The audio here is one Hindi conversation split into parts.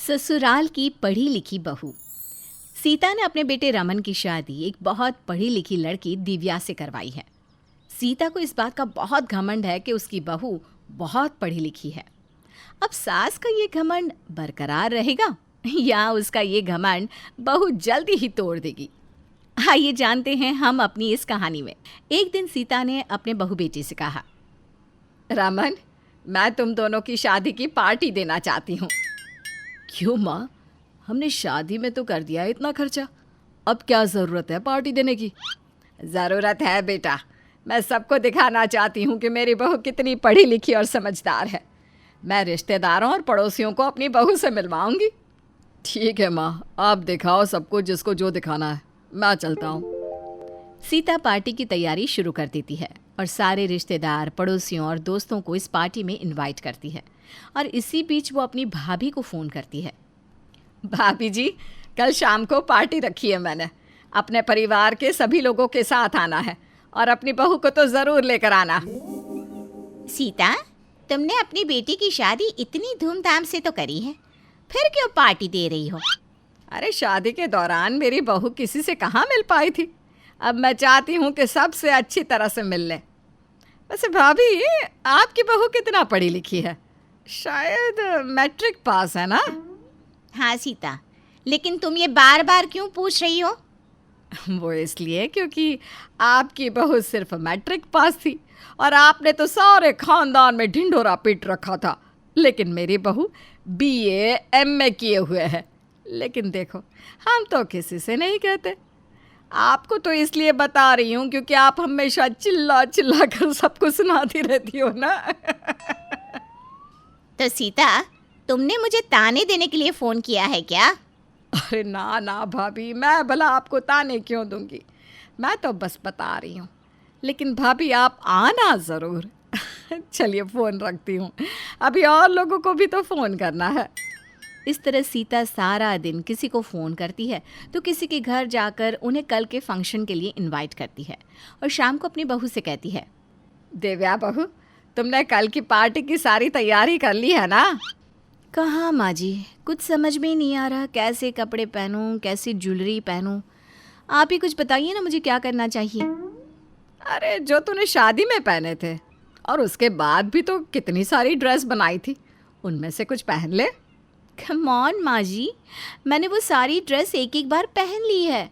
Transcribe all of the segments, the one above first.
ससुराल की पढ़ी लिखी बहू। सीता ने अपने बेटे रमन की शादी एक बहुत पढ़ी लिखी लड़की दिव्या से करवाई है। सीता को इस बात का बहुत घमंड है कि उसकी बहू बहुत पढ़ी लिखी है। अब सास का ये घमंड बरकरार रहेगा या उसका ये घमंड बहू जल्दी ही तोड़ देगी? आइए जानते हैं हम अपनी इस कहानी में। एक दिन सीता ने अपने बहू बेटे से कहा, रमन, मैं तुम दोनों की शादी की पार्टी देना चाहती हूँ। क्यों माँ, हमने शादी में तो कर दिया इतना खर्चा, अब क्या ज़रूरत है पार्टी देने की? ज़रूरत है बेटा, मैं सबको दिखाना चाहती हूँ कि मेरी बहू कितनी पढ़ी लिखी और समझदार है। मैं रिश्तेदारों और पड़ोसियों को अपनी बहू से मिलवाऊंगी। ठीक है माँ, आप दिखाओ सबको जिसको जो दिखाना है, मैं चलता हूँ। सीता पार्टी की तैयारी शुरू कर देती है और सारे रिश्तेदार, पड़ोसियों और दोस्तों को इस पार्टी में इनवाइट करती है। और इसी बीच वो अपनी भाभी को फ़ोन करती है। भाभी जी, कल शाम को पार्टी रखी है मैंने। अपने परिवार के सभी लोगों के साथ आना है और अपनी बहू को तो ज़रूर लेकर आना। सीता, तुमने अपनी बेटी की शादी इतनी धूमधाम से तो करी है, फिर क्यों पार्टी दे रही हो? अरे शादी के दौरान मेरी बहू किसी से कहाँ मिल पाई थी। अब मैं चाहती हूँ कि सबसे अच्छी तरह से मिल ले। वैसे भाभी, आपकी बहू कितना पढ़ी लिखी है? शायद मैट्रिक पास है ना? हाँ सीता, लेकिन तुम ये बार बार क्यों पूछ रही हो? वो इसलिए क्योंकि आपकी बहू सिर्फ मैट्रिक पास थी और आपने तो सारे खानदान में ढिंढोरा पीट रखा था। लेकिन मेरी बहू BA MA किए हुए है। लेकिन देखो, हम तो किसी से नहीं कहते। आपको तो इसलिए बता रही हूँ क्योंकि आप हमेशा चिल्ला चिल्ला कर सबको सुनाती रहती हो ना। तो सीता, तुमने मुझे ताने देने के लिए फ़ोन किया है क्या? अरे ना ना भाभी, मैं भला आपको ताने क्यों दूंगी। मैं तो बस बता रही हूँ। लेकिन भाभी, आप आना ज़रूर। चलिए फ़ोन रखती हूँ, अभी और लोगों को भी तो फ़ोन करना है। इस तरह सीता सारा दिन किसी को फ़ोन करती है तो किसी के घर जाकर उन्हें कल के फंक्शन के लिए इनवाइट करती है और शाम को अपनी बहू से कहती है, दिव्या बहू, तुमने कल की पार्टी की सारी तैयारी कर ली है ना? कहाँ माँ जी, कुछ समझ में ही नहीं आ रहा कैसे कपड़े पहनूं, कैसी ज्वेलरी पहनूं। आप ही कुछ बताइए ना, मुझे क्या करना चाहिए? अरे जो तूने शादी में पहने थे और उसके बाद भी तो कितनी सारी ड्रेस बनाई थी, उनमें से कुछ पहन ले। कम ऑन माँ जी, मैंने वो सारी ड्रेस एक एक बार पहन ली है।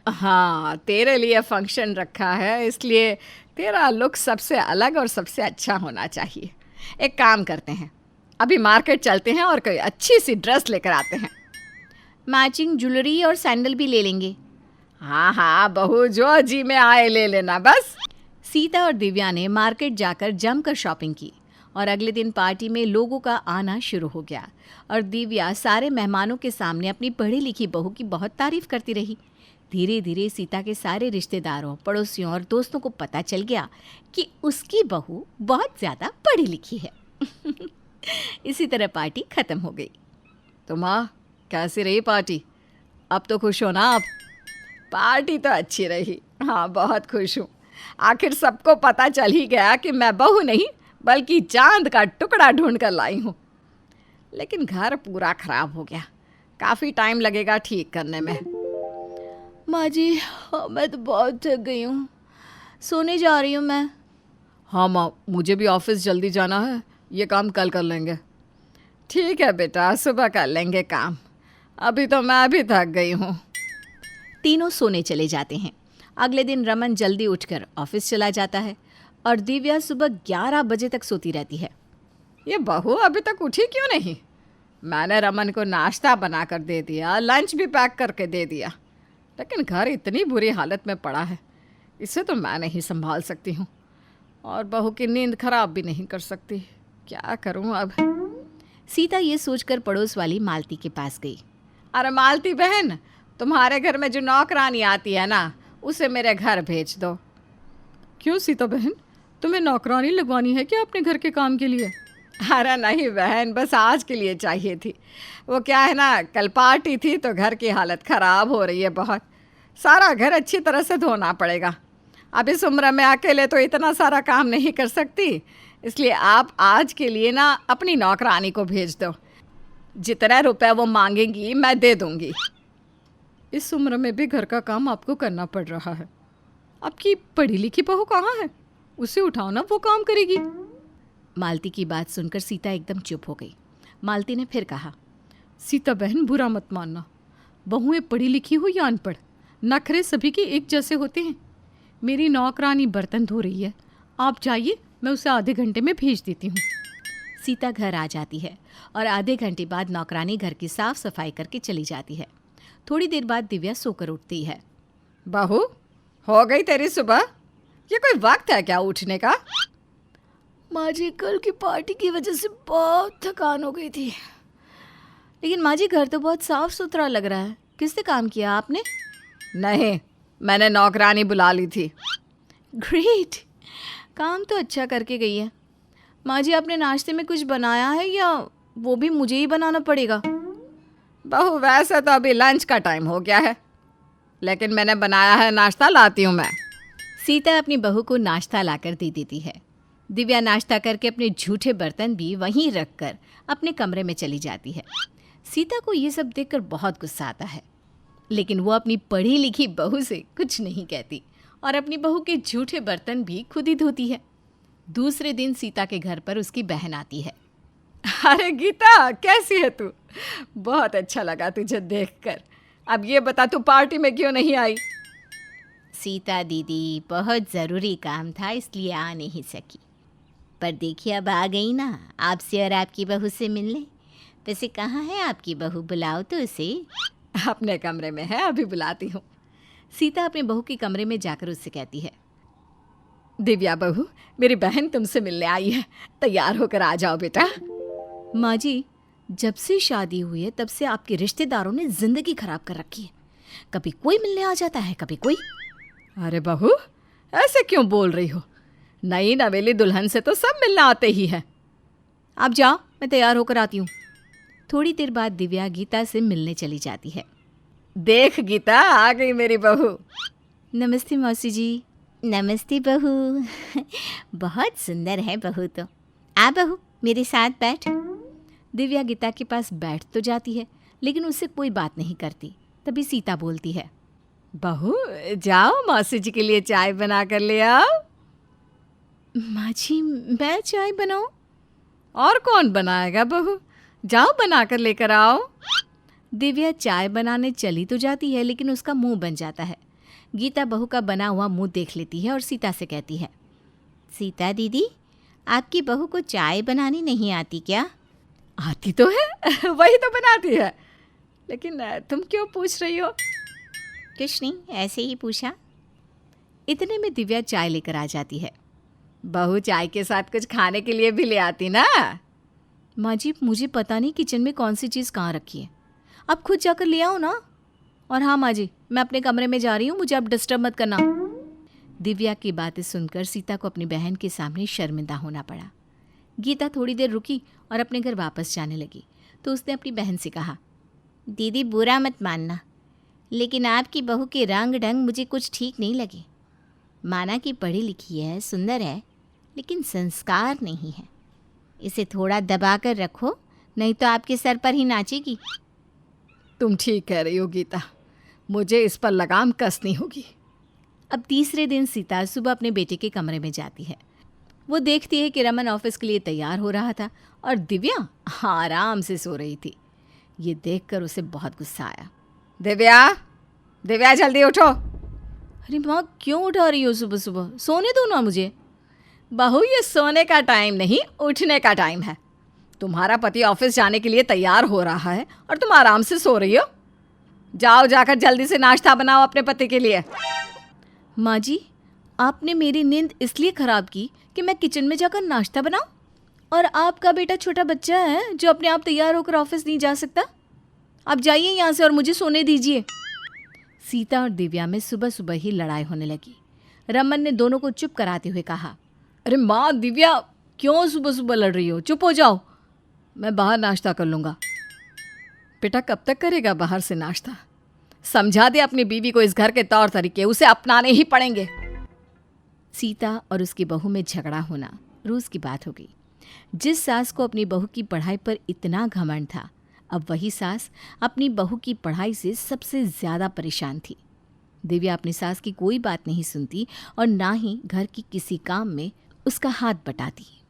हाँ, तेरे लिए फंक्शन रखा है, इसलिए तेरा लुक सबसे अलग और सबसे अच्छा होना चाहिए। एक काम करते हैं, अभी मार्केट चलते हैं और कोई अच्छी सी ड्रेस लेकर आते हैं। मैचिंग ज्वेलरी और सैंडल भी ले लेंगे। हाँ हाँ बहू, जो जी में आए ले लेना बस। सीता और दिव्या ने मार्केट जाकर जमकर शॉपिंग की और अगले दिन पार्टी में लोगों का आना शुरू हो गया और दिव्या सारे मेहमानों के सामने अपनी पढ़ी लिखी बहू की बहुत तारीफ करती रही। धीरे धीरे सीता के सारे रिश्तेदारों, पड़ोसियों और दोस्तों को पता चल गया कि उसकी बहू बहुत ज़्यादा पढ़ी लिखी है। इसी तरह पार्टी ख़त्म हो गई। तो माँ, कैसी रही पार्टी? अब तो खुश हो ना आप? पार्टी तो अच्छी रही, हाँ बहुत खुश हूँ। आखिर सबको पता चल ही गया कि मैं बहू नहीं बल्कि चांद का टुकड़ा ढूंढ कर लाई हूँ। लेकिन घर पूरा ख़राब हो गया, काफ़ी टाइम लगेगा ठीक करने में। माँ जी, मैं तो बहुत थक गई हूँ, सोने जा रही हूँ मैं। हाँ माँ, मुझे भी ऑफिस जल्दी जाना है, ये काम कल कर लेंगे। ठीक है बेटा, सुबह कर लेंगे काम, अभी तो मैं भी थक गई हूँ। तीनों सोने चले जाते हैं। अगले दिन रमन जल्दी उठकर ऑफिस चला जाता है और दिव्या सुबह 11 बजे तक सोती रहती है। ये बहू अभी तक उठी क्यों नहीं? मैंने रमन को नाश्ता बना कर दे दिया, लंच भी पैक करके दे दिया, लेकिन घर इतनी बुरी हालत में पड़ा है, इसे तो मैं नहीं संभाल सकती हूँ और बहू की नींद खराब भी नहीं कर सकती। क्या करूँ अब? सीता ये सोचकर पड़ोस वाली मालती के पास गई। अरे मालती बहन, तुम्हारे घर में जो नौकरानी आती है ना, उसे मेरे घर भेज दो। क्यों सीता बहन, तुम्हें नौकरानी लगवानी है क्या अपने घर के काम के लिए? अरे नहीं बहन, बस आज के लिए चाहिए थी। वो क्या है ना, कल पार्टी थी तो घर की हालत ख़राब हो रही है बहुत, सारा घर अच्छी तरह से धोना पड़ेगा। अब इस उम्र में अकेले तो इतना सारा काम नहीं कर सकती, इसलिए आप आज के लिए ना अपनी नौकरानी को भेज दो। जितने रुपए वो मांगेंगी मैं दे दूंगी। इस उम्र में भी घर का काम आपको करना पड़ रहा है। आपकी पढ़ी लिखी बहू कहाँ है? उसे उठाओ ना, वो काम करेगी। मालती की बात सुनकर सीता एकदम चुप हो गई। मालती ने फिर कहा, सीता बहन, बुरा मत मानना। बहुएं पढ़ी लिखी हो या अनपढ़, नखरे सभी के एक जैसे होते हैं। मेरी नौकरानी बर्तन धो रही है, आप जाइए, मैं उसे आधे घंटे में भेज देती हूँ। सीता घर आ जाती है और आधे घंटे बाद नौकरानी घर की साफ सफाई करके चली जाती है। थोड़ी देर बाद दिव्या सोकर उठती है। बहू, हो गई तेरी सुबह? ये कोई वक्त है क्या उठने का? माँ जी, कल की पार्टी की वजह से बहुत थकान हो गई थी। लेकिन माँ जी, घर तो बहुत साफ सुथरा लग रहा है। किससे काम किया आपने? नहीं, मैंने नौकरानी बुला ली थी। ग्रेट, काम तो अच्छा करके गई है। माँ जी, आपने नाश्ते में कुछ बनाया है या वो भी मुझे ही बनाना पड़ेगा? बहू, वैसे तो अभी लंच का टाइम हो गया है, लेकिन मैंने बनाया है नाश्ता, लाती हूँ मैं। सीता अपनी बहू को नाश्ता लाकर दे देती है। दिव्या नाश्ता करके अपने झूठे बर्तन भी वहीं रखकर अपने कमरे में चली जाती है। सीता को ये सब देखकर बहुत गुस्सा आता है, लेकिन वो अपनी पढ़ी लिखी बहू से कुछ नहीं कहती और अपनी बहू के झूठे बर्तन भी खुद ही धोती है। दूसरे दिन सीता के घर पर उसकी बहन आती है। अरे गीता, कैसी है तू? बहुत अच्छा लगा तुझे देखकर। अब ये बता, तू पार्टी में क्यों नहीं आई? सीता दीदी, बहुत ज़रूरी काम था इसलिए आ नहीं सकी। पर देखिए, अब आ गई ना आपसे और आपकी बहू से मिलने। वैसे कहाँ है आपकी बहू? बुलाओ तो उसे। अपने कमरे में है, अभी बुलाती हूँ। सीता अपने बहू के कमरे में जाकर उससे कहती है, दिव्या बहू, मेरी बहन तुमसे मिलने आई है, तैयार होकर आ जाओ बेटा। माँ जी, जब से शादी हुई है तब से आपके रिश्तेदारों ने ज़िंदगी खराब कर रखी है। कभी कोई मिलने आ जाता है, कभी कोई। अरे बहू, ऐसे क्यों बोल रही हो? नई नवेली दुल्हन से तो सब मिलने आते ही है। आप जाओ, मैं तैयार होकर आती हूँ। थोड़ी देर बाद दिव्या गीता से मिलने चली जाती है। देख गीता, आ गई मेरी बहू। नमस्ते मौसी जी। नमस्ते बहू। बहुत सुंदर है बहू तो। आ बहू, मेरे साथ बैठ। दिव्या गीता के पास बैठ तो जाती है, लेकिन उससे कोई बात नहीं करती। तभी सीता बोलती है, बहू जाओ, मौसी जी के लिए चाय बना कर ले आओ। माँ जी, मैं चाय बनाऊं? और कौन बनाएगा बहू? जाओ, बना कर लेकर आओ। दिव्या चाय बनाने चली तो जाती है, लेकिन उसका मुंह बन जाता है। गीता बहू का बना हुआ मुंह देख लेती है और सीता से कहती है, सीता दीदी, आपकी बहू को चाय बनानी नहीं आती क्या? आती तो है, वही तो बनाती है। लेकिन तुम क्यों पूछ रही हो? कुछ नहीं, ऐसे ही पूछा। इतने में दिव्या चाय लेकर आ जाती है। बहू, चाय के साथ कुछ खाने के लिए भी ले आती ना। माँ जी, मुझे पता नहीं किचन में कौन सी चीज़ कहाँ रखी है। आप खुद जाकर ले आओ ना। और हाँ माँ जी, मैं अपने कमरे में जा रही हूँ, मुझे आप डिस्टर्ब मत करना। दिव्या की बातें सुनकर सीता को अपनी बहन के सामने शर्मिंदा होना पड़ा। गीता थोड़ी देर रुकी और अपने घर वापस जाने लगी तो उसने अपनी बहन से कहा, दीदी बुरा मत मानना, लेकिन आपकी बहू के रंग ढंग मुझे कुछ ठीक नहीं लगे। माना कि पढ़ी लिखी है, सुंदर है, लेकिन संस्कार नहीं है। इसे थोड़ा दबा कर रखो, नहीं तो आपके सर पर ही नाचेगी। तुम ठीक कह रही हो गीता, मुझे इस पर लगाम कसनी होगी। अब तीसरे दिन सीता सुबह अपने बेटे के कमरे में जाती है। वो देखती है कि रमन ऑफिस के लिए तैयार हो रहा था और दिव्या आराम से सो रही थी। ये देखकर उसे बहुत गुस्सा आया। दिव्या, दिव्या जल्दी उठो। अरे माँ, क्यों उठा रही हो सुबह सुबह? सोने दो ना मुझे। बहू, ये सोने का टाइम नहीं, उठने का टाइम है। तुम्हारा पति ऑफिस जाने के लिए तैयार हो रहा है और तुम आराम से सो रही हो। जाओ, जाकर जल्दी से नाश्ता बनाओ अपने पति के लिए। माँ जी, आपने मेरी नींद इसलिए ख़राब की कि मैं किचन में जाकर नाश्ता बनाऊं? और आपका बेटा छोटा बच्चा है जो अपने आप तैयार होकर ऑफिस नहीं जा सकता। आप जाइए यहाँ से और मुझे सोने दीजिए। सीता और दिव्या में सुबह सुबह ही लड़ाई होने लगी। रमन ने दोनों को चुप कराते हुए कहा, अरे माँ दिव्या, क्यों सुबह सुबह लड़ रही हो? चुप हो जाओ, मैं बाहर नाश्ता कर लूँगा। बेटा, कब तक करेगा बाहर से नाश्ता? समझा दे अपनी बीवी को इस घर के तौर तरीके, उसे अपनाने ही पड़ेंगे। सीता और उसकी बहू में झगड़ा होना रोज़ की बात हो गई। जिस सास को अपनी बहू की पढ़ाई पर इतना घमंड था, अब वही सास अपनी बहू की पढ़ाई से सबसे ज़्यादा परेशान थी। दिव्या अपनी सास की कोई बात नहीं सुनती और ना ही घर की किसी काम में उसका हाथ बटाती।